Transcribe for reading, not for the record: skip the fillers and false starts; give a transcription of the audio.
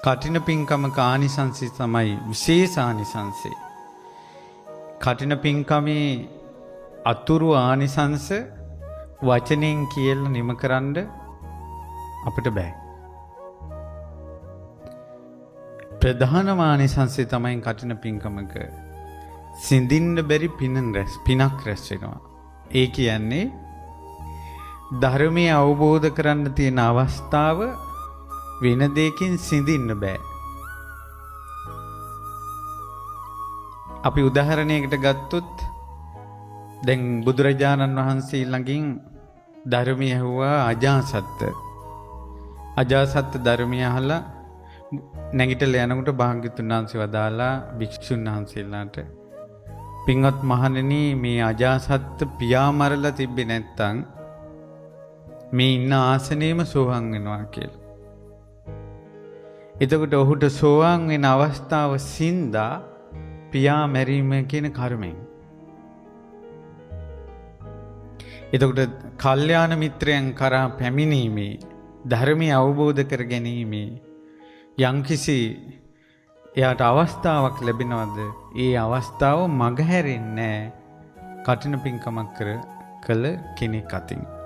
කටින පින්කමක ආනිසංසය තමයි විශේෂ ආනිසංසය. කටින පින්කමේ අතුරු ආනිසංස වචනෙන් කියලා නිම කරන්න අපිට බෑ. ප්‍රධානම ආනිසංසය තමයි කටින පින්කමක සිඳින්න බැරි පිනක් රැස් වෙනවා. ඒ කියන්නේ ධර්මය අවබෝධ කරන්න තියෙන අවස්ථාව වෙන දෙයකින් සිඳින්න බෑ. අපි උදාහරණයකට ගත්තොත් දැන් බුදුරජාණන් වහන්සේ ළඟින් ධර්මය ඇහුවා අජාසත්ත. අජාසත්ත ධර්මය අහලා නැගිටලා යනකොට භාග්‍යවතුන් වහන්සේ වදාලා භික්ෂුන් වහන්සේලාට පින්වත් මහණෙනි මේ අජාසත්ත පියා මරලා තිබ්බේ නැත්තම් මේ ඉන්න ආසනයේම සෝවාන් වෙනවා කියලා. එතකොට ඔහුට සෝවාන් වෙන අවස්ථාව සින්දා පියා මැරීම කියන කර්මයෙන්. එතකොට කල්යාණ මිත්‍රයන් කරා පැමිණීමේ ධර්මය අවබෝධ කර ගැනීමේ යම්කිසි එයාට අවස්ථාවක් ලැබෙනවද? ඒ අවස්ථාව මගහැරෙන්නේ නැහැ කටින පින්කමක් කළ කෙනෙක් අතින්.